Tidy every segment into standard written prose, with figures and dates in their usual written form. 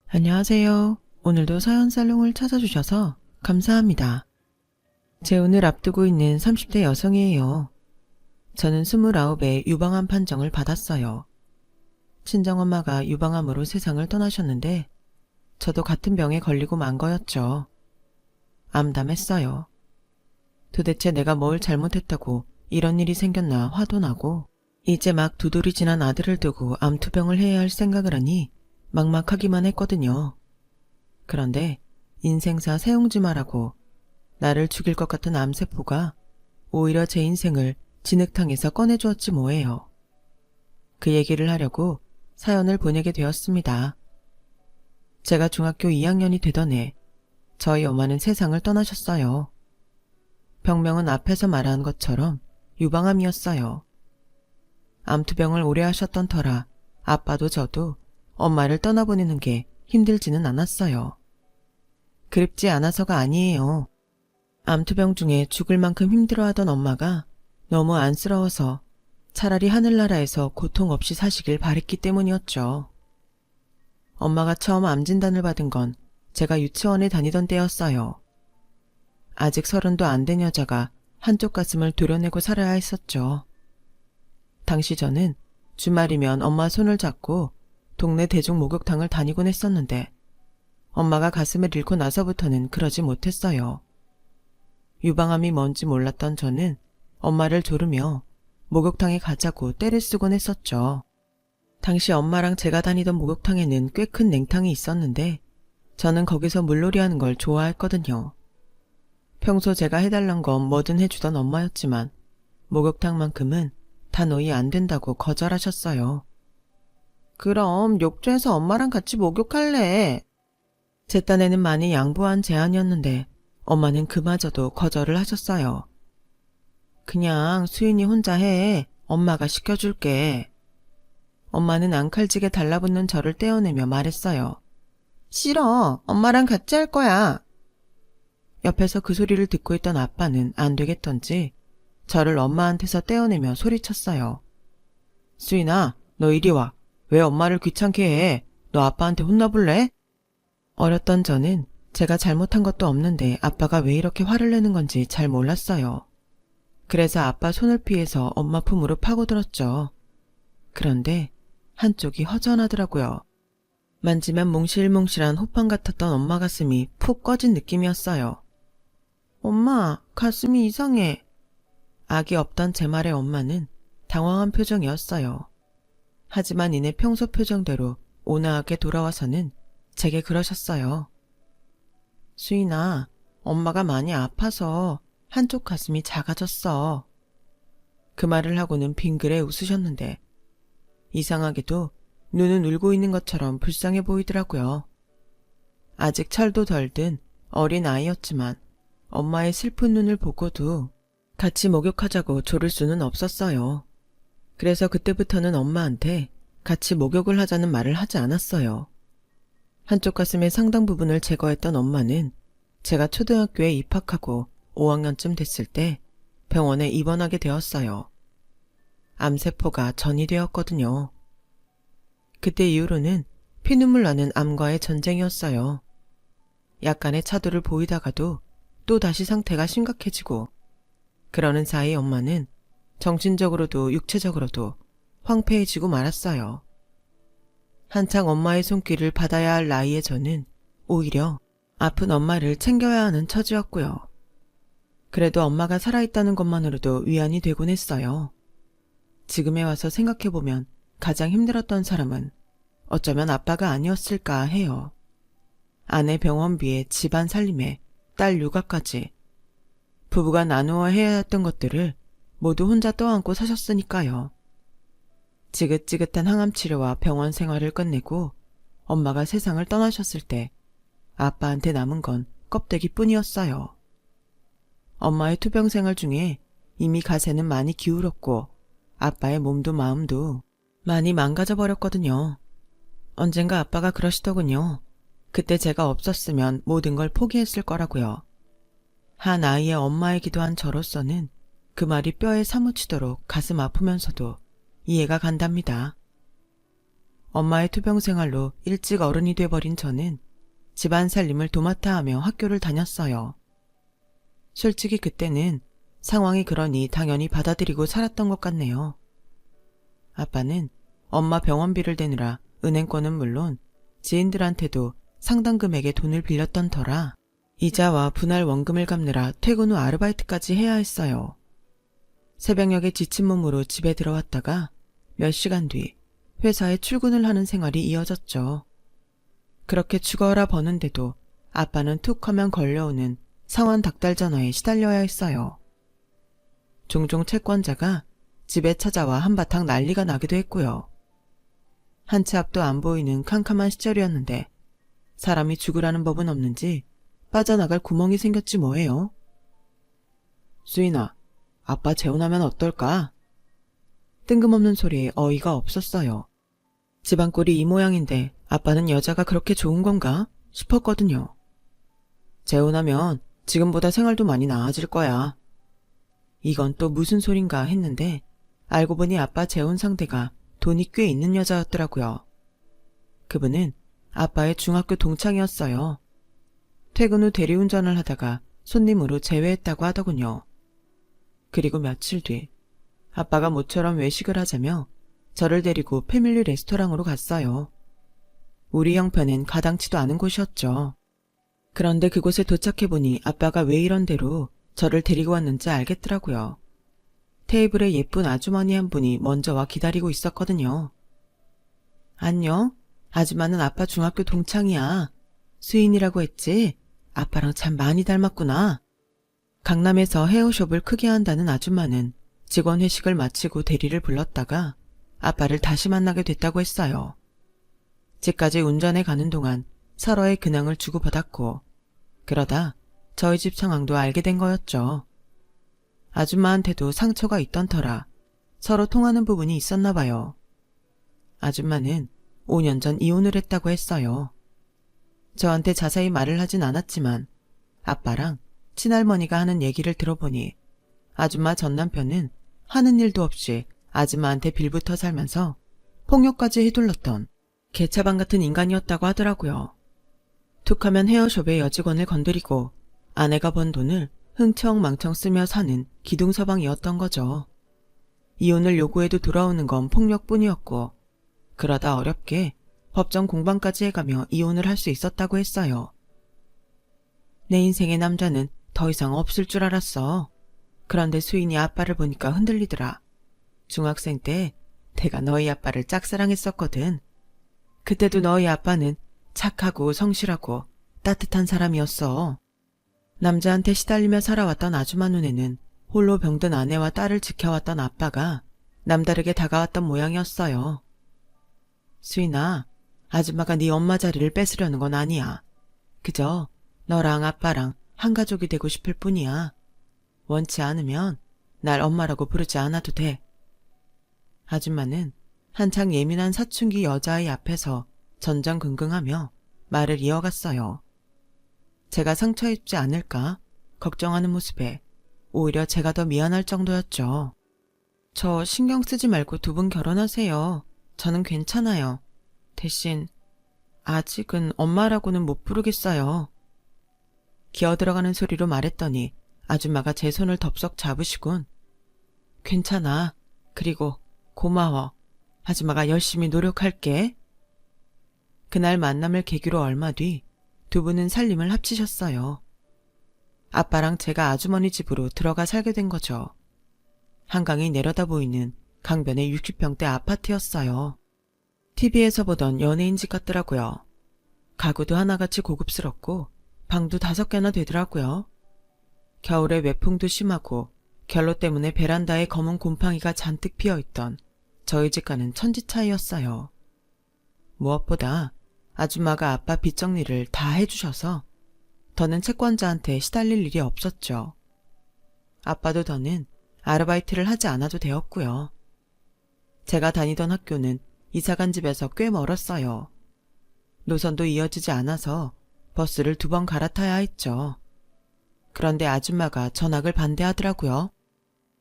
안녕하세요. 오늘도 사연 살롱을 찾아주셔서 감사합니다. 재혼을 앞두고 있는 30대 여성이에요. 저는 29에 유방암 판정을 받았어요. 친정엄마가 유방암으로 세상을 떠나셨는데 저도 같은 병에 걸리고 만 거였죠. 암담했어요. 도대체 내가 뭘 잘못했다고 이런 일이 생겼나 화도 나고 이제 막 두돌이 지난 아들을 두고 암투병을 해야 할 생각을 하니 막막하기만 했거든요. 그런데 인생사 세용지마라고 나를 죽일 것 같은 암세포가 오히려 제 인생을 진흙탕에서 꺼내주었지 뭐예요. 그 얘기를 하려고 사연을 보내게 되었습니다. 제가 중학교 2학년이 되던 해 저희 엄마는 세상을 떠나셨어요. 병명은 앞에서 말한 것처럼 유방암이었어요. 암투병을 오래 하셨던 터라 아빠도 저도 엄마를 떠나보내는 게 힘들지는 않았어요. 그립지 않아서가 아니에요. 암투병 중에 죽을 만큼 힘들어하던 엄마가 너무 안쓰러워서 차라리 하늘나라에서 고통 없이 사시길 바랬기 때문이었죠. 엄마가 처음 암 진단을 받은 건 제가 유치원에 다니던 때였어요. 아직 30도 안 된 여자가 한쪽 가슴을 도려내고 살아야 했었죠. 당시 저는 주말이면 엄마 손을 잡고 동네 대중 목욕탕을 다니곤 했었는데 엄마가 가슴을 잃고 나서부터는 그러지 못했어요. 유방암이 뭔지 몰랐던 저는 엄마를 조르며 목욕탕에 가자고 떼를 쓰곤 했었죠. 당시 엄마랑 제가 다니던 목욕탕에는 꽤 큰 냉탕이 있었는데 저는 거기서 물놀이 하는 걸 좋아했거든요. 평소 제가 해달란 건 뭐든 해주던 엄마였지만 목욕탕만큼은 단호히 안 된다고 거절하셨어요. 그럼 욕조에서 엄마랑 같이 목욕할래. 제 딴에는 많이 양보한 제안이었는데 엄마는 그마저도 거절을 하셨어요. 그냥 수인이 혼자 해. 엄마가 시켜줄게. 엄마는 앙칼지게 달라붙는 저를 떼어내며 말했어요. 싫어. 엄마랑 같이 할 거야. 옆에서 그 소리를 듣고 있던 아빠는 안 되겠던지 저를 엄마한테서 떼어내며 소리쳤어요. 수인아, 너 이리 와. 왜 엄마를 귀찮게 해? 너 아빠한테 혼나볼래? 어렸던 저는 제가 잘못한 것도 없는데 아빠가 왜 이렇게 화를 내는 건지 잘 몰랐어요. 그래서 아빠 손을 피해서 엄마 품으로 파고들었죠. 그런데 한쪽이 허전하더라고요. 만지면 몽실몽실한 호빵 같았던 엄마 가슴이 푹 꺼진 느낌이었어요. 엄마, 가슴이 이상해. 악이 없던 제 말에 엄마는 당황한 표정이었어요. 하지만 이내 평소 표정대로 온화하게 돌아와서는 제게 그러셨어요. 수인아, 엄마가 많이 아파서 한쪽 가슴이 작아졌어. 그 말을 하고는 빙그레 웃으셨는데 이상하게도 눈은 울고 있는 것처럼 불쌍해 보이더라고요. 아직 철도 덜 든 어린 아이였지만 엄마의 슬픈 눈을 보고도 같이 목욕하자고 조를 수는 없었어요. 그래서 그때부터는 엄마한테 같이 목욕을 하자는 말을 하지 않았어요. 한쪽 가슴의 상당 부분을 제거했던 엄마는 제가 초등학교에 입학하고 5학년쯤 됐을 때 병원에 입원하게 되었어요. 암세포가 전이 되었거든요. 그때 이후로는 피눈물 나는 암과의 전쟁이었어요. 약간의 차도를 보이다가도 또 다시 상태가 심각해지고 그러는 사이 엄마는 정신적으로도 육체적으로도 황폐해지고 말았어요. 한창 엄마의 손길을 받아야 할 나이에 저는 오히려 아픈 엄마를 챙겨야 하는 처지였고요. 그래도 엄마가 살아있다는 것만으로도 위안이 되곤 했어요. 지금에 와서 생각해보면 가장 힘들었던 사람은 어쩌면 아빠가 아니었을까 해요. 아내 병원비에 집안 살림에 딸 육아까지 부부가 나누어 해야 했던 것들을 모두 혼자 떠안고 사셨으니까요. 지긋지긋한 항암 치료와 병원 생활을 끝내고 엄마가 세상을 떠나셨을 때 아빠한테 남은 건 껍데기뿐이었어요. 엄마의 투병 생활 중에 이미 가세는 많이 기울었고 아빠의 몸도 마음도 많이 망가져 버렸거든요. 언젠가 아빠가 그러시더군요. 그때 제가 없었으면 모든 걸 포기했을 거라고요. 한 아이의 엄마이기도 한 저로서는 그 말이 뼈에 사무치도록 가슴 아프면서도 이해가 간답니다. 엄마의 투병 생활로 일찍 어른이 돼버린 저는 집안 살림을 도맡아 하며 학교를 다녔어요. 솔직히 그때는 상황이 그러니 당연히 받아들이고 살았던 것 같네요. 아빠는 엄마 병원비를 대느라 은행권은 물론 지인들한테도 상당 금액의 돈을 빌렸던 터라 이자와 분할 원금을 갚느라 퇴근 후 아르바이트까지 해야 했어요. 새벽녘에 지친 몸으로 집에 들어왔다가 몇 시간 뒤 회사에 출근을 하는 생활이 이어졌죠. 그렇게 죽어라 버는데도 아빠는 툭 하면 걸려오는 상환 닥달 전화에 시달려야 했어요. 종종 채권자가 집에 찾아와 한바탕 난리가 나기도 했고요. 한 치 앞도 안 보이는 캄캄한 시절이었는데 사람이 죽으라는 법은 없는지 빠져나갈 구멍이 생겼지 뭐예요. 수인아, 아빠 재혼하면 어떨까? 뜬금없는 소리에 어이가 없었어요. 집안 꼴이 이 모양인데 아빠는 여자가 그렇게 좋은 건가 싶었거든요. 재혼하면 지금보다 생활도 많이 나아질 거야. 이건 또 무슨 소린가 했는데 알고 보니 아빠 재혼 상대가 돈이 꽤 있는 여자였더라고요. 그분은 아빠의 중학교 동창이었어요. 퇴근 후 대리운전을 하다가 손님으로 제외했다고 하더군요. 그리고 며칠 뒤 아빠가 모처럼 외식을 하자며 저를 데리고 패밀리 레스토랑으로 갔어요. 우리 형편엔 가당치도 않은 곳이었죠. 그런데 그곳에 도착해보니 아빠가 왜 이런 대로 저를 데리고 왔는지 알겠더라고요. 테이블에 예쁜 아주머니 한 분이 먼저 와 기다리고 있었거든요. 안녕, 아줌마는 아빠 중학교 동창이야. 수인이라고 했지? 아빠랑 참 많이 닮았구나. 강남에서 헤어숍을 크게 한다는 아줌마는 직원 회식을 마치고 대리를 불렀다가 아빠를 다시 만나게 됐다고 했어요. 집까지 운전해 가는 동안 서로의 근황을 주고받았고 그러다 저희 집 상황도 알게 된 거였죠. 아줌마한테도 상처가 있던 터라 서로 통하는 부분이 있었나 봐요. 아줌마는 5년 전 이혼을 했다고 했어요. 저한테 자세히 말을 하진 않았지만 아빠랑 친할머니가 하는 얘기를 들어보니 아줌마 전 남편은 하는 일도 없이 아줌마한테 빌붙어 살면서 폭력까지 휘둘렀던 개차반 같은 인간이었다고 하더라고요. 툭하면 헤어숍의 여직원을 건드리고 아내가 번 돈을 흥청망청 쓰며 사는 기둥서방이었던 거죠. 이혼을 요구해도 돌아오는 건 폭력뿐이었고 그러다 어렵게 법정 공방까지 해가며 이혼을 할 수 있었다고 했어요. 내 인생의 남자는 더 이상 없을 줄 알았어. 그런데 수인이 아빠를 보니까 흔들리더라. 중학생 때 내가 너희 아빠를 짝사랑했었거든. 그때도 너희 아빠는 착하고 성실하고 따뜻한 사람이었어. 남자한테 시달리며 살아왔던 아줌마 눈에는 홀로 병든 아내와 딸을 지켜왔던 아빠가 남다르게 다가왔던 모양이었어요. 수인아, 아줌마가 네 엄마 자리를 뺏으려는 건 아니야. 그저 너랑 아빠랑 한 가족이 되고 싶을 뿐이야. 원치 않으면 날 엄마라고 부르지 않아도 돼. 아줌마는 한창 예민한 사춘기 여자아이 앞에서 전전긍긍하며 말을 이어갔어요. 제가 상처 입지 않을까 걱정하는 모습에 오히려 제가 더 미안할 정도였죠. 저 신경 쓰지 말고 두 분 결혼하세요. 저는 괜찮아요. 대신 아직은 엄마라고는 못 부르겠어요. 기어들어가는 소리로 말했더니 아줌마가 제 손을 덥석 잡으시곤 괜찮아. 그리고 고마워. 아줌마가 열심히 노력할게. 그날 만남을 계기로 얼마 뒤 두 분은 살림을 합치셨어요. 아빠랑 제가 아주머니 집으로 들어가 살게 된 거죠. 한강이 내려다 보이는 강변의 60평대 아파트였어요. TV에서 보던 연예인 집 같더라고요. 가구도 하나같이 고급스럽고 방도 5개나 되더라고요. 겨울에 외풍도 심하고 결로 때문에 베란다에 검은 곰팡이가 잔뜩 피어있던 저희 집과는 천지 차이였어요. 무엇보다 아줌마가 아빠 빚 정리를 다 해주셔서 더는 채권자한테 시달릴 일이 없었죠. 아빠도 더는 아르바이트를 하지 않아도 되었고요. 제가 다니던 학교는 이사간 집에서 꽤 멀었어요. 노선도 이어지지 않아서 버스를 2번 갈아타야 했죠. 그런데 아줌마가 전학을 반대하더라고요.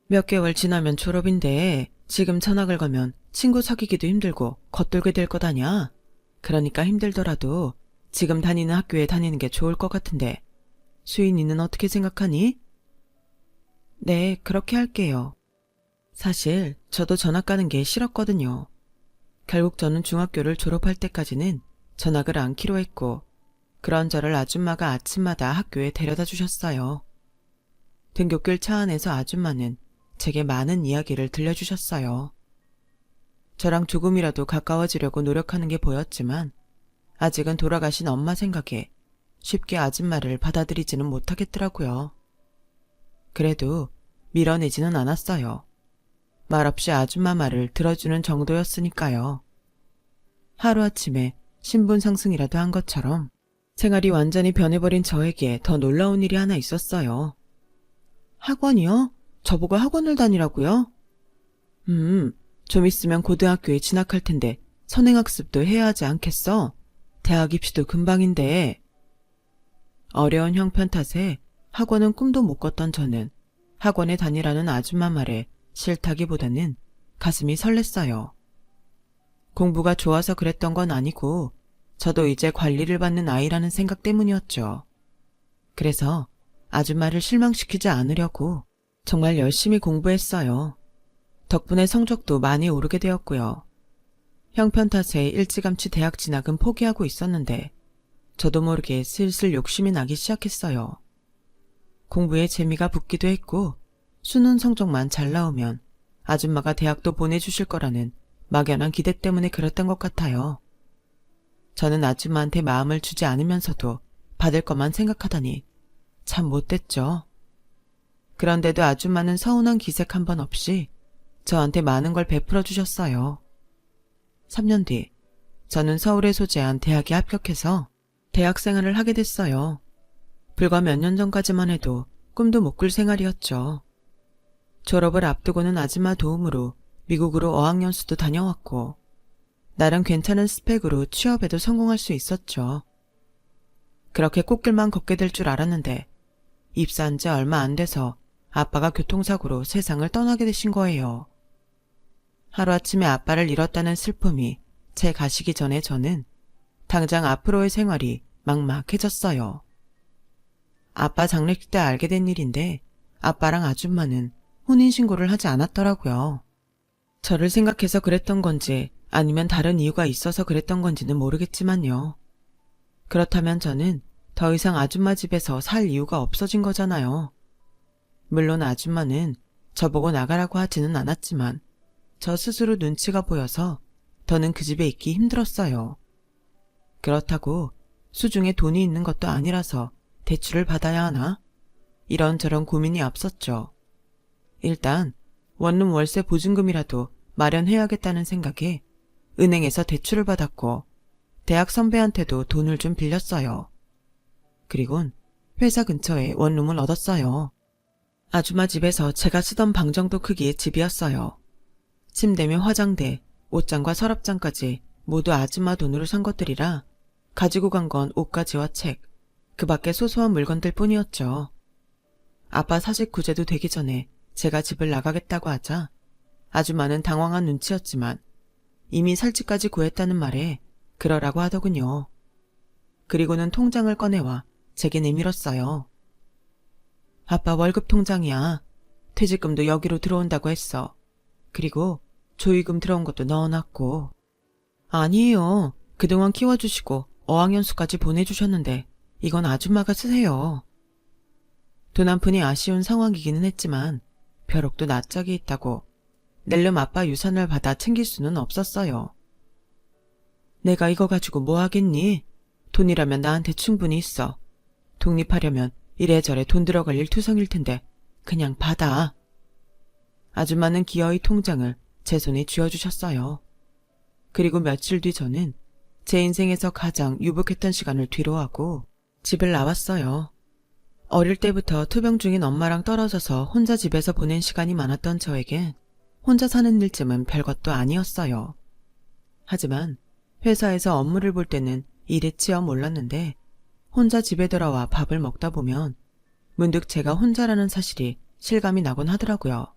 몇 개월 지나면 졸업인데 지금 전학을 가면 친구 사귀기도 힘들고 겉돌게 될 것 아냐? 그러니까 힘들더라도 지금 다니는 학교에 다니는 게 좋을 것 같은데 수인이는 어떻게 생각하니? 네, 그렇게 할게요. 사실 저도 전학 가는 게 싫었거든요. 결국 저는 중학교를 졸업할 때까지는 전학을 않기로 했고 그런 저를 아줌마가 아침마다 학교에 데려다 주셨어요. 등굣길 차 안에서 아줌마는 제게 많은 이야기를 들려주셨어요. 저랑 조금이라도 가까워지려고 노력하는 게 보였지만 아직은 돌아가신 엄마 생각에 쉽게 아줌마를 받아들이지는 못하겠더라고요. 그래도 밀어내지는 않았어요. 말없이 아줌마 말을 들어주는 정도였으니까요. 하루아침에 신분 상승이라도 한 것처럼 생활이 완전히 변해버린 저에게 더 놀라운 일이 하나 있었어요. 학원이요? 저보고 학원을 다니라고요? 좀 있으면 고등학교에 진학할 텐데 선행학습도 해야 하지 않겠어? 대학 입시도 금방인데. 어려운 형편 탓에 학원은 꿈도 못 꿨던 저는 학원에 다니라는 아줌마 말에 싫다기보다는 가슴이 설렜어요. 공부가 좋아서 그랬던 건 아니고 저도 이제 관리를 받는 아이라는 생각 때문이었죠. 그래서 아줌마를 실망시키지 않으려고 정말 열심히 공부했어요. 덕분에 성적도 많이 오르게 되었고요. 형편 탓에 일찌감치 대학 진학은 포기하고 있었는데 저도 모르게 슬슬 욕심이 나기 시작했어요. 공부에 재미가 붙기도 했고 수능 성적만 잘 나오면 아줌마가 대학도 보내주실 거라는 막연한 기대 때문에 그랬던 것 같아요. 저는 아줌마한테 마음을 주지 않으면서도 받을 것만 생각하다니 참 못됐죠. 그런데도 아줌마는 서운한 기색 한 번 없이 저한테 많은 걸 베풀어 주셨어요. 3년 뒤 저는 서울에 소재한 대학에 합격해서 대학 생활을 하게 됐어요. 불과 몇 년 전까지만 해도 꿈도 못 꿀 생활이었죠. 졸업을 앞두고는 아줌마 도움으로 미국으로 어학연수도 다녀왔고 나름 괜찮은 스펙으로 취업에도 성공할 수 있었죠. 그렇게 꽃길만 걷게 될 줄 알았는데 입사한 지 얼마 안 돼서 아빠가 교통사고로 세상을 떠나게 되신 거예요. 하루아침에 아빠를 잃었다는 슬픔이 채 가시기 전에 저는 당장 앞으로의 생활이 막막해졌어요. 아빠 장례식 때 알게 된 일인데 아빠랑 아줌마는 혼인신고를 하지 않았더라고요. 저를 생각해서 그랬던 건지 아니면 다른 이유가 있어서 그랬던 건지는 모르겠지만요. 그렇다면 저는 더 이상 아줌마 집에서 살 이유가 없어진 거잖아요. 물론 아줌마는 저보고 나가라고 하지는 않았지만 저 스스로 눈치가 보여서 더는 그 집에 있기 힘들었어요. 그렇다고 수중에 돈이 있는 것도 아니라서 대출을 받아야 하나? 이런저런 고민이 앞섰죠. 일단 원룸 월세 보증금이라도 마련해야겠다는 생각에 은행에서 대출을 받았고 대학 선배한테도 돈을 좀 빌렸어요. 그리곤 회사 근처에 원룸을 얻었어요. 아줌마 집에서 제가 쓰던 방 정도 크기의 집이었어요. 침대며 화장대, 옷장과 서랍장까지 모두 아줌마 돈으로 산 것들이라 가지고 간 건 옷가지와 책, 그 밖에 소소한 물건들 뿐이었죠. 아빠 사직 구제도 되기 전에 제가 집을 나가겠다고 하자 아줌마는 당황한 눈치였지만 이미 살 집까지 구했다는 말에 그러라고 하더군요. 그리고는 통장을 꺼내와 제게 내밀었어요. 아빠 월급 통장이야. 퇴직금도 여기로 들어온다고 했어. 그리고 조의금 들어온 것도 넣어놨고. 아니에요. 그동안 키워주시고 어학연수까지 보내주셨는데 이건 아줌마가 쓰세요. 돈 한 푼이 아쉬운 상황이기는 했지만 벼록도 낯짝이 있다고 낼름 아빠 유산을 받아 챙길 수는 없었어요. 내가 이거 가지고 뭐 하겠니? 돈이라면 나한테 충분히 있어. 독립하려면 이래저래 돈 들어갈 일 투성일 텐데 그냥 받아. 아줌마는 기어이 통장을 제 손에 쥐어주셨어요. 그리고 며칠 뒤 저는 제 인생에서 가장 유복했던 시간을 뒤로하고 집을 나왔어요. 어릴 때부터 투병 중인 엄마랑 떨어져서 혼자 집에서 보낸 시간이 많았던 저에겐 혼자 사는 일쯤은 별것도 아니었어요. 하지만 회사에서 업무를 볼 때는 이랬지어 몰랐는데 혼자 집에 들어와 밥을 먹다 보면 문득 제가 혼자라는 사실이 실감이 나곤 하더라고요.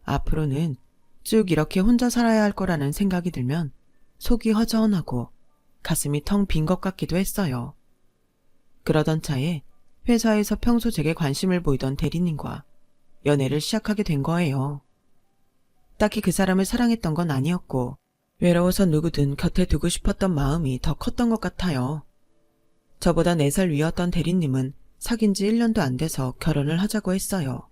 앞으로는 쭉 이렇게 혼자 살아야 할 거라는 생각이 들면 속이 허전하고 가슴이 텅 빈 것 같기도 했어요. 그러던 차에 회사에서 평소 제게 관심을 보이던 대리님과 연애를 시작하게 된 거예요. 딱히 그 사람을 사랑했던 건 아니었고 외로워서 누구든 곁에 두고 싶었던 마음이 더 컸던 것 같아요. 저보다 4살 위였던 대리님은 사귄 지 1년도 안 돼서 결혼을 하자고 했어요.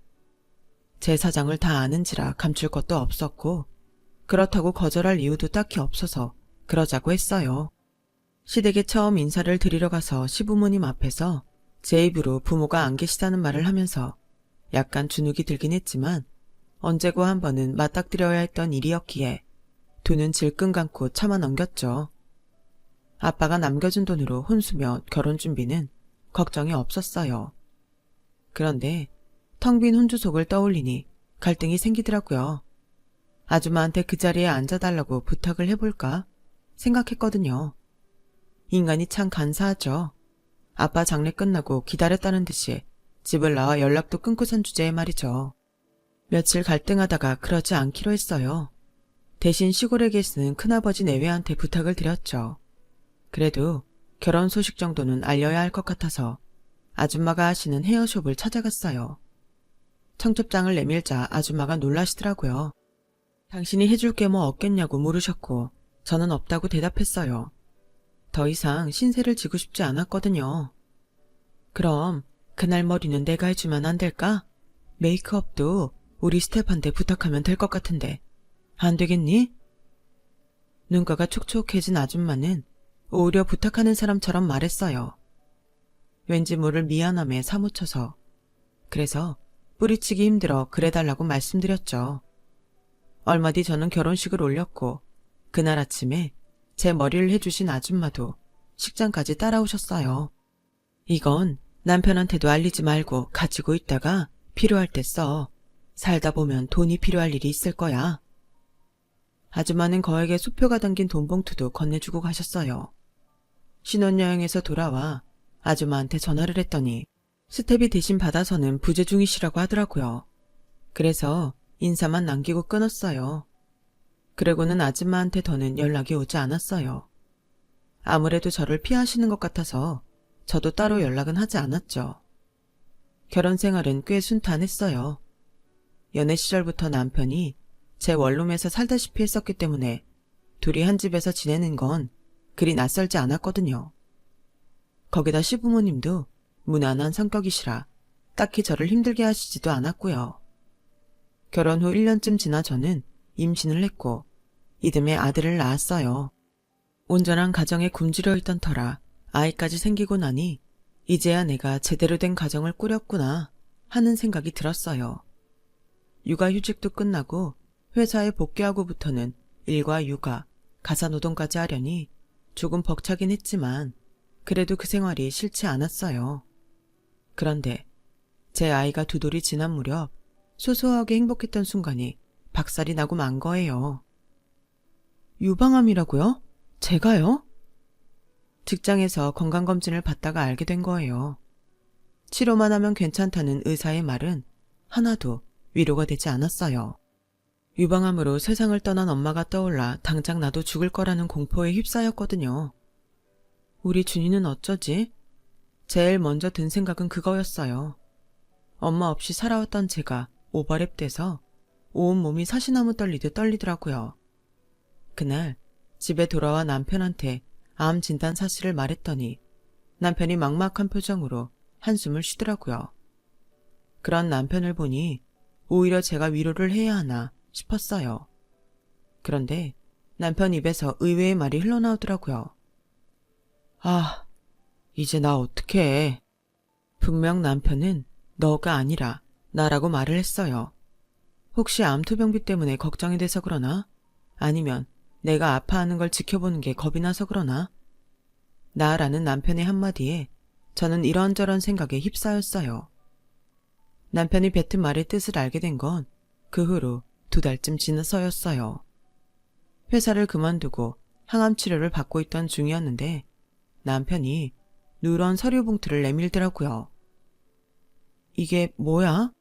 제 사정을 다 아는지라 감출 것도 없었고 그렇다고 거절할 이유도 딱히 없어서 그러자고 했어요. 시댁에 처음 인사를 드리러 가서 시부모님 앞에서 제 입으로 부모가 안 계시다는 말을 하면서 약간 주눅이 들긴 했지만 언제고 한 번은 맞닥뜨려야 했던 일이었기에 두 눈 질끈 감고 참아 넘겼죠. 아빠가 남겨준 돈으로 혼수며 결혼 준비는 걱정이 없었어요. 그런데 텅 빈 혼주속을 떠올리니 갈등이 생기더라고요. 아줌마한테 그 자리에 앉아달라고 부탁을 해볼까 생각했거든요. 인간이 참 간사하죠. 아빠 장례 끝나고 기다렸다는 듯이 집을 나와 연락도 끊고 산 주제에 말이죠. 며칠 갈등하다가 그러지 않기로 했어요. 대신 시골에 계시는 큰아버지 내외한테 부탁을 드렸죠. 그래도 결혼 소식 정도는 알려야 할 것 같아서 아줌마가 하시는 헤어숍을 찾아갔어요. 청첩장을 내밀자 아줌마가 놀라시더라고요. 당신이 해줄 게 뭐 없겠냐고 물으셨고 저는 없다고 대답했어요. 더 이상 신세를 지고 싶지 않았거든요. 그럼 그날 머리는 내가 해주면 안 될까? 메이크업도 우리 스텝한테 부탁하면 될 것 같은데 안 되겠니? 눈가가 촉촉해진 아줌마는 오히려 부탁하는 사람처럼 말했어요. 왠지 모를 미안함에 사무쳐서. 그래서 뿌리치기 힘들어 그래달라고 말씀드렸죠. 얼마 뒤 저는 결혼식을 올렸고 그날 아침에 제 머리를 해주신 아줌마도 식장까지 따라오셨어요. 이건 남편한테도 알리지 말고 가지고 있다가 필요할 때 써. 살다 보면 돈이 필요할 일이 있을 거야. 아줌마는 거액의 수표가 담긴 돈봉투도 건네주고 가셨어요. 신혼여행에서 돌아와 아줌마한테 전화를 했더니 스텝이 대신 받아서는 부재 중이시라고 하더라고요. 그래서 인사만 남기고 끊었어요. 그러고는 아줌마한테 더는 연락이 오지 않았어요. 아무래도 저를 피하시는 것 같아서 저도 따로 연락은 하지 않았죠. 결혼 생활은 꽤 순탄했어요. 연애 시절부터 남편이 제 원룸에서 살다시피 했었기 때문에 둘이 한 집에서 지내는 건 그리 낯설지 않았거든요. 거기다 시부모님도 무난한 성격이시라 딱히 저를 힘들게 하시지도 않았고요. 결혼 후 1년쯤 지나 저는 임신을 했고 이듬해 아들을 낳았어요. 온전한 가정에 굶주려 있던 터라 아이까지 생기고 나니 이제야 내가 제대로 된 가정을 꾸렸구나 하는 생각이 들었어요. 육아휴직도 끝나고 회사에 복귀하고부터는 일과 육아, 가사노동까지 하려니 조금 벅차긴 했지만 그래도 그 생활이 싫지 않았어요. 그런데 제 아이가 2돌이 지난 무렵 소소하게 행복했던 순간이 박살이 나고 만 거예요. 유방암이라고요? 제가요? 직장에서 건강검진을 받다가 알게 된 거예요. 치료만 하면 괜찮다는 의사의 말은 하나도 위로가 되지 않았어요. 유방암으로 세상을 떠난 엄마가 떠올라 당장 나도 죽을 거라는 공포에 휩싸였거든요. 우리 준이는 어쩌지? 제일 먼저 든 생각은 그거였어요. 엄마 없이 살아왔던 제가 오버랩 돼서 온몸이 사시나무 떨리듯 떨리더라고요. 그날 집에 돌아와 남편한테 암 진단 사실을 말했더니 남편이 막막한 표정으로 한숨을 쉬더라고요. 그런 남편을 보니 오히려 제가 위로를 해야 하나 싶었어요. 그런데 남편 입에서 의외의 말이 흘러나오더라고요. 아, 이제 나 어떡해. 분명 남편은 너가 아니라 나라고 말을 했어요. 혹시 암투병비 때문에 걱정이 돼서 그러나? 아니면 내가 아파하는 걸 지켜보는 게 겁이 나서 그러나? 나라는 남편의 한마디에 저는 이런저런 생각에 휩싸였어요. 남편이 뱉은 말의 뜻을 알게 된 건 그 후로 2달쯤 지나서였어요. 회사를 그만두고 항암 치료를 받고 있던 중이었는데 남편이 누런 서류 봉투를 내밀더라고요. 이게 뭐야?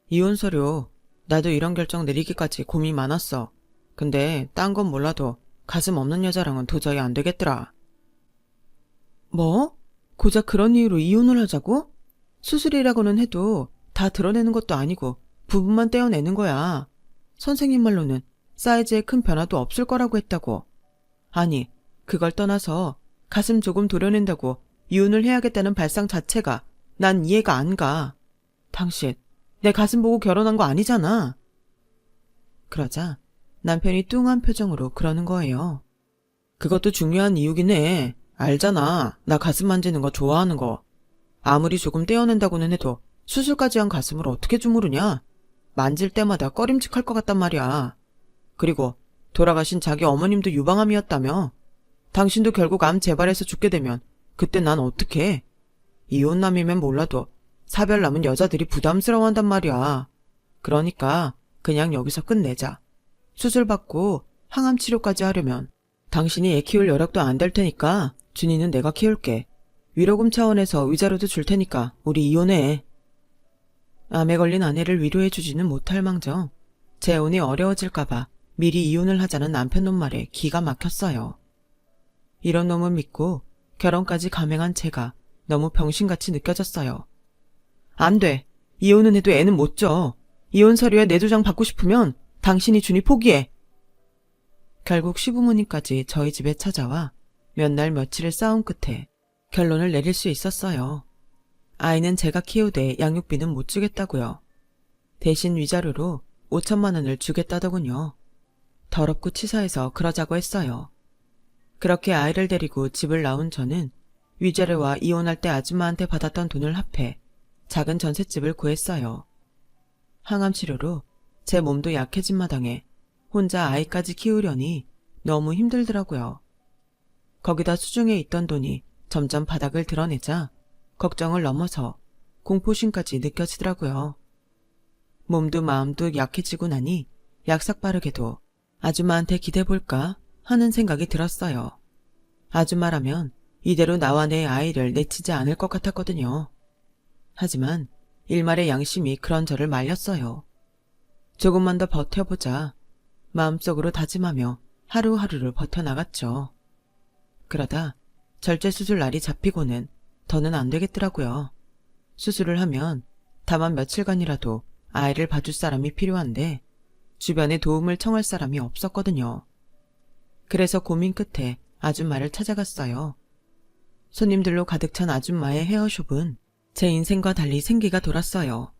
이혼 서류. 나도 이런 결정 내리기까지 고민 많았어. 근데 딴 건 몰라도 가슴 없는 여자랑은 도저히 안 되겠더라. 뭐? 고작 그런 이유로 이혼을 하자고? 수술이라고는 해도 다 드러내는 것도 아니고 부분만 떼어내는 거야. 선생님 말로는 사이즈에 큰 변화도 없을 거라고 했다고. 아니, 그걸 떠나서 가슴 조금 도려낸다고 이혼을 해야겠다는 발상 자체가 난 이해가 안 가. 당신, 내 가슴 보고 결혼한 거 아니잖아. 그러자 남편이 뚱한 표정으로 그러는 거예요. 그것도 중요한 이유긴 해. 알잖아. 나 가슴 만지는 거 좋아하는 거. 아무리 조금 떼어낸다고는 해도 수술까지 한 가슴을 어떻게 주무르냐? 만질 때마다 꺼림칙할 것 같단 말이야. 그리고 돌아가신 자기 어머님도 유방암이었다며. 당신도 결국 암 재발해서 죽게 되면 그때 난 어떡해? 이혼남이면 몰라도 사별 남은 여자들이 부담스러워한단 말이야. 그러니까 그냥 여기서 끝내자. 수술 받고 항암 치료까지 하려면 당신이 애 키울 여력도 안 될 테니까 준이는 내가 키울게. 위로금 차원에서 위자료도 줄 테니까 우리 이혼해. 암에 걸린 아내를 위로해주지는 못할 망정 재혼이 어려워질까봐 미리 이혼을 하자는 남편 놈 말에 기가 막혔어요. 이런 놈을 믿고 결혼까지 감행한 제가 너무 병신같이 느껴졌어요. 안 돼. 이혼은 해도 애는 못 줘. 이혼 서류에 내 조장 받고 싶으면 당신이 준이 포기해. 결국 시부모님까지 저희 집에 찾아와 몇 날 며칠의 싸움 끝에 결론을 내릴 수 있었어요. 아이는 제가 키우되 양육비는 못 주겠다고요. 대신 위자료로 5천만 원을 주겠다더군요. 더럽고 치사해서 그러자고 했어요. 그렇게 아이를 데리고 집을 나온 저는 위자료와 이혼할 때 아줌마한테 받았던 돈을 합해 작은 전셋집을 구했어요. 항암 치료로 제 몸도 약해진 마당에 혼자 아이까지 키우려니 너무 힘들더라고요. 거기다 수중에 있던 돈이 점점 바닥을 드러내자 걱정을 넘어서 공포심까지 느껴지더라고요. 몸도 마음도 약해지고 나니 약삭빠르게도 아줌마한테 기대볼까 하는 생각이 들었어요. 아줌마라면 이대로 나와 내 아이를 내치지 않을 것 같았거든요. 하지만 일말의 양심이 그런 저를 말렸어요. 조금만 더 버텨보자 마음속으로 다짐하며 하루하루를 버텨나갔죠. 그러다 절제수술 날이 잡히고는 더는 안 되겠더라고요. 수술을 하면 다만 며칠간이라도 아이를 봐줄 사람이 필요한데 주변에 도움을 청할 사람이 없었거든요. 그래서 고민 끝에 아줌마를 찾아갔어요. 손님들로 가득 찬 아줌마의 헤어숍은 제 인생과 달리 생기가 돌았어요.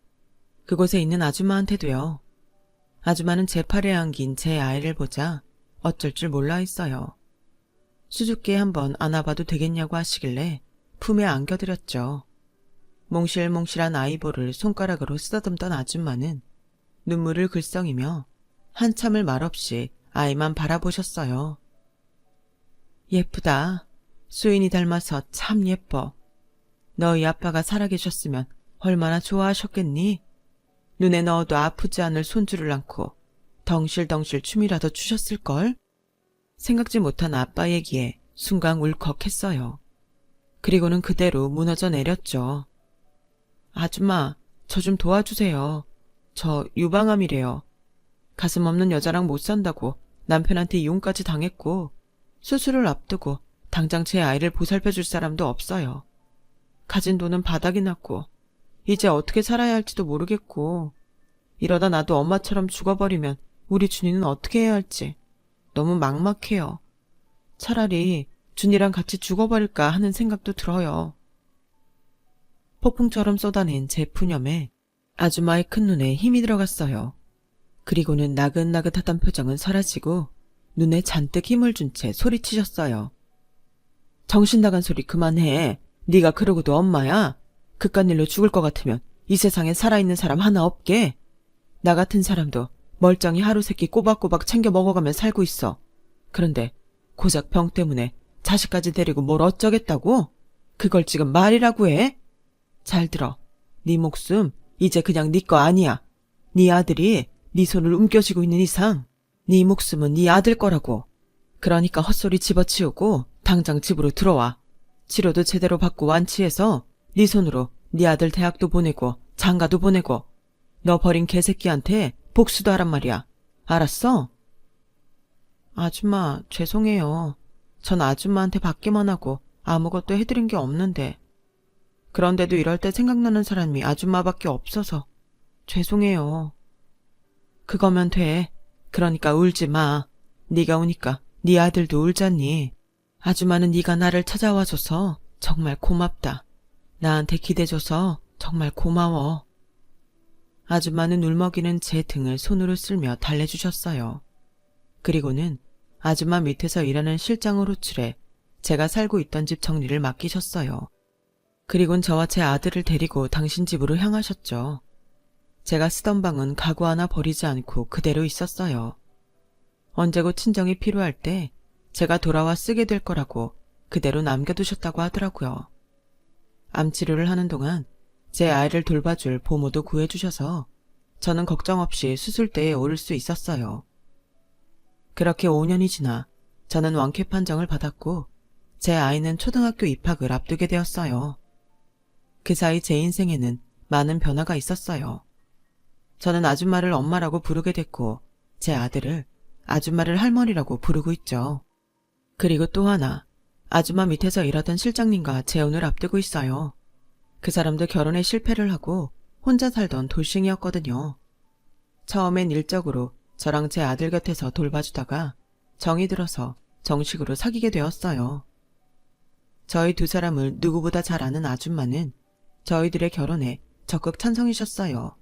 그곳에 있는 아줌마한테도요. 아줌마는 제 팔에 안긴 제 아이를 보자 어쩔 줄 몰라 했어요. 수줍게 한번 안아봐도 되겠냐고 하시길래 품에 안겨드렸죠. 몽실몽실한 아이볼을 손가락으로 쓰다듬던 아줌마는 눈물을 글썽이며 한참을 말없이 아이만 바라보셨어요. 예쁘다. 수인이 닮아서 참 예뻐. 너희 아빠가 살아계셨으면 얼마나 좋아하셨겠니? 눈에 넣어도 아프지 않을 손주를 안고 덩실덩실 춤이라도 추셨을걸? 생각지 못한 아빠 얘기에 순간 울컥했어요. 그리고는 그대로 무너져 내렸죠. 아줌마, 저 좀 도와주세요. 저 유방암이래요. 가슴 없는 여자랑 못 산다고 남편한테 이혼까지 당했고 수술을 앞두고 당장 제 아이를 보살펴줄 사람도 없어요. 가진 돈은 바닥이 났고 이제 어떻게 살아야 할지도 모르겠고 이러다 나도 엄마처럼 죽어버리면 우리 준이는 어떻게 해야 할지 너무 막막해요. 차라리 준이랑 같이 죽어버릴까 하는 생각도 들어요. 폭풍처럼 쏟아낸 제 푸념에 아줌마의 큰 눈에 힘이 들어갔어요. 그리고는 나긋나긋하던 표정은 사라지고 눈에 잔뜩 힘을 준 채 소리치셨어요. 정신 나간 소리 그만해. 네가 그러고도 엄마야. 그깟 일로 죽을 것 같으면 이 세상에 살아있는 사람 하나 없게. 나 같은 사람도 멀쩡히 하루 세끼 꼬박꼬박 챙겨 먹어가며 살고 있어. 그런데 고작 병 때문에 자식까지 데리고 뭘 어쩌겠다고? 그걸 지금 말이라고 해? 잘 들어. 네 목숨 이제 그냥 네 거 아니야. 네 아들이 네 손을 움켜쥐고 있는 이상 네 목숨은 네 아들 거라고. 그러니까 헛소리 집어치우고 당장 집으로 들어와. 치료도 제대로 받고 완치해서 네 손으로 네 아들 대학도 보내고 장가도 보내고 너 버린 개새끼한테 복수도 하란 말이야. 알았어? 아줌마, 죄송해요. 전 아줌마한테 받기만 하고 아무것도 해드린 게 없는데. 그런데도 이럴 때 생각나는 사람이 아줌마밖에 없어서 죄송해요. 그거면 돼. 그러니까 울지 마. 네가 우니까 네 아들도 울잖니. 아줌마는 네가 나를 찾아와줘서 정말 고맙다. 나한테 기대줘서 정말 고마워. 아줌마는 울먹이는 제 등을 손으로 쓸며 달래주셨어요. 그리고는 아줌마 밑에서 일하는 실장을 호출해 제가 살고 있던 집 정리를 맡기셨어요. 그리곤 저와 제 아들을 데리고 당신 집으로 향하셨죠. 제가 쓰던 방은 가구 하나 버리지 않고 그대로 있었어요. 언제고 친정이 필요할 때 제가 돌아와 쓰게 될 거라고 그대로 남겨두셨다고 하더라고요. 암치료를 하는 동안 제 아이를 돌봐줄 보모도 구해주셔서 저는 걱정 없이 수술대에 오를 수 있었어요. 그렇게 5년이 지나 저는 완쾌 판정을 받았고 제 아이는 초등학교 입학을 앞두게 되었어요. 그 사이 제 인생에는 많은 변화가 있었어요. 저는 아줌마를 엄마라고 부르게 됐고 제 아들을 아줌마를 할머니라고 부르고 있죠. 그리고 또 하나, 아줌마 밑에서 일하던 실장님과 재혼을 앞두고 있어요. 그 사람도 결혼에 실패를 하고 혼자 살던 돌싱이었거든요. 처음엔 일적으로 저랑 제 아들 곁에서 돌봐주다가 정이 들어서 정식으로 사귀게 되었어요. 저희 두 사람을 누구보다 잘 아는 아줌마는 저희들의 결혼에 적극 찬성이셨어요.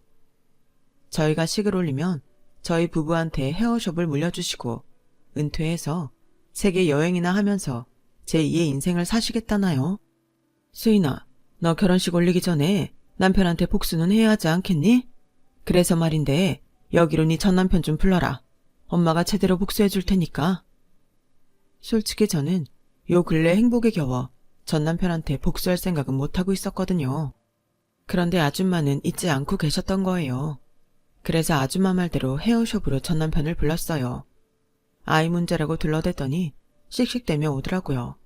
저희가 식을 올리면 저희 부부한테 헤어숍을 물려주시고 은퇴해서 세계 여행이나 하면서 제2의 인생을 사시겠다나요? 수인아, 너 결혼식 올리기 전에 남편한테 복수는 해야 하지 않겠니? 그래서 말인데 여기로 네 전남편 좀 불러라. 엄마가 제대로 복수해 줄 테니까. 솔직히 저는 요 근래 행복에 겨워 전남편한테 복수할 생각은 못하고 있었거든요. 그런데 아줌마는 잊지 않고 계셨던 거예요. 그래서 아줌마 말대로 헤어숍으로 전남편을 불렀어요. 아이 문제라고 둘러댔더니 씩씩대며 오더라고요.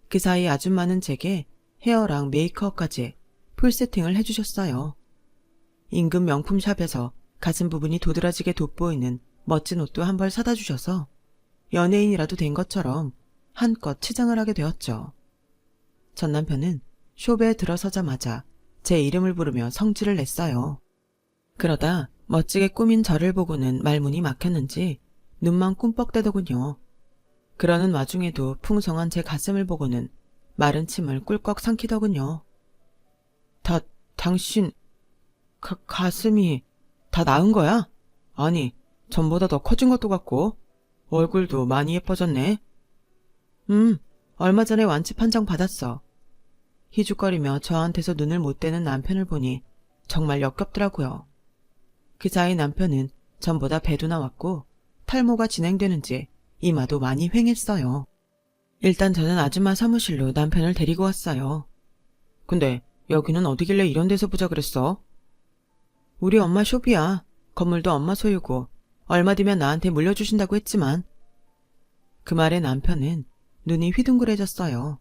그 사이 아줌마는 제게 헤어랑 메이크업까지 풀세팅을 해주셨어요. 인근 명품샵에서 가슴 부분이 도드라지게 돋보이는 멋진 옷도 한 벌 사다 주셔서 연예인이라도 된 것처럼 한껏 치장을 하게 되었죠. 전 남편은 숍에 들어서자마자 제 이름을 부르며 성질을 냈어요. 그러다 멋지게 꾸민 저를 보고는 말문이 막혔는지 눈만 꿈뻑대더군요. 그러는 와중에도 풍성한 제 가슴을 보고는 마른 침을 꿀꺽 삼키더군요. 당신 가슴이 다 나은 거야? 아니, 전보다 더 커진 것도 같고 얼굴도 많이 예뻐졌네. 얼마 전에 완치 판정 받았어. 희죽거리며 저한테서 눈을 못 떼는 남편을 보니 정말 역겹더라고요. 그 사이 남편은 전보다 배도 나왔고 탈모가 진행되는지 이마도 많이 휑했어요. 일단 저는 아줌마 사무실로 남편을 데리고 왔어요. 근데 여기는 어디길래 이런 데서 보자 그랬어? 우리 엄마 숍이야. 건물도 엄마 소유고 얼마 뒤면 나한테 물려주신다고 했지만. 그 말에 남편은 눈이 휘둥그레졌어요.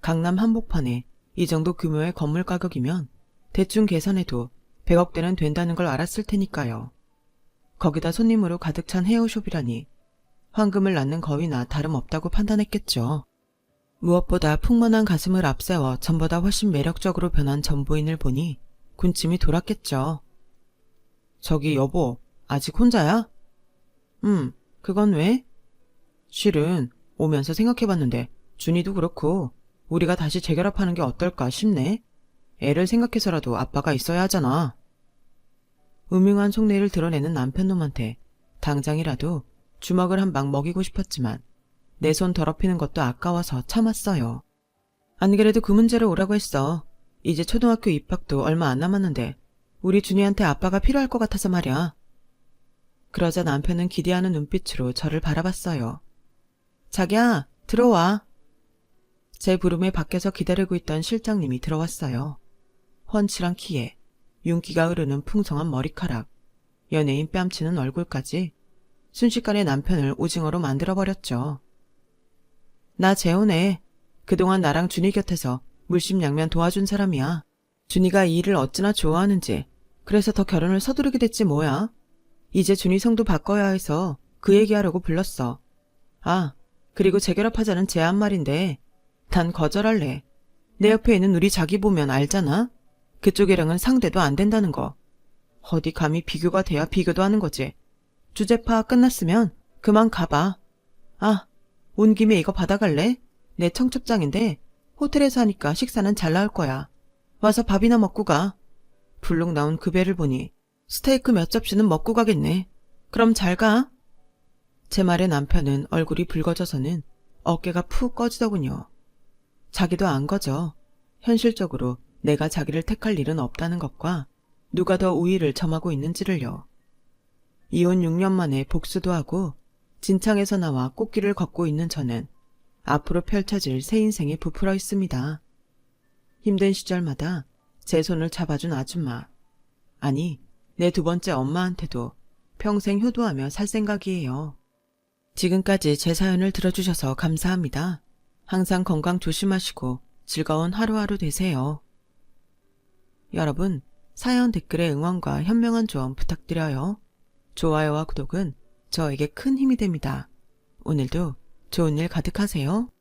강남 한복판에 이 정도 규모의 건물 가격이면 대충 계산해도 100억대는 된다는 걸 알았을 테니까요. 거기다 손님으로 가득 찬 헤어숍이라니 황금을 낳는 거위나 다름없다고 판단했겠죠. 무엇보다 풍만한 가슴을 앞세워 전보다 훨씬 매력적으로 변한 전부인을 보니 군침이 돌았겠죠. 저기 여보, 아직 혼자야? 그건 왜? 실은 오면서 생각해봤는데 준이도 그렇고 우리가 다시 재결합하는 게 어떨까 싶네. 애를 생각해서라도 아빠가 있어야 하잖아. 음흉한 속내를 드러내는 남편놈한테 당장이라도 주먹을 한 방 먹이고 싶었지만 내 손 더럽히는 것도 아까워서 참았어요. 안 그래도 그 문제로 오라고 했어. 이제 초등학교 입학도 얼마 안 남았는데 우리 준이한테 아빠가 필요할 것 같아서 말이야. 그러자 남편은 기대하는 눈빛으로 저를 바라봤어요. 자기야, 들어와. 제 부름에 밖에서 기다리고 있던 실장님이 들어왔어요. 훤칠한 키에 윤기가 흐르는 풍성한 머리카락, 연예인 뺨치는 얼굴까지 순식간에 남편을 오징어로 만들어버렸죠. 나 재혼해. 그동안 나랑 준이 곁에서 물심양면 도와준 사람이야. 준이가 이 일을 어찌나 좋아하는지 그래서 더 결혼을 서두르게 됐지 뭐야. 이제 준이성도 바꿔야 해서 그 얘기하려고 불렀어. 아, 그리고 재결합하자는 제안 말인데 난 거절할래. 내 옆에 있는 우리 자기 보면 알잖아. 그쪽이랑은 상대도 안 된다는 거. 어디 감히 비교가 돼야 비교도 하는 거지. 주제 파악 끝났으면 그만 가봐. 아, 온 김에 이거 받아갈래? 내 청첩장인데 호텔에서 하니까 식사는 잘 나올 거야. 와서 밥이나 먹고 가. 불룩 나온 그 배를 보니 스테이크 몇 접시는 먹고 가겠네. 그럼 잘 가. 제 말에 남편은 얼굴이 붉어져서는 어깨가 푹 꺼지더군요. 자기도 안 거죠. 현실적으로 내가 자기를 택할 일은 없다는 것과 누가 더 우위를 점하고 있는지를요. 이혼 6년 만에 복수도 하고 진창에서 나와 꽃길을 걷고 있는 저는 앞으로 펼쳐질 새 인생에 부풀어 있습니다. 힘든 시절마다 제 손을 잡아준 아줌마. 아니, 내 두 번째 엄마한테도 평생 효도하며 살 생각이에요. 지금까지 제 사연을 들어주셔서 감사합니다. 항상 건강 조심하시고 즐거운 하루하루 되세요. 여러분, 사연 댓글에 응원과 현명한 조언 부탁드려요. 좋아요와 구독은 저에게 큰 힘이 됩니다. 오늘도 좋은 일 가득하세요.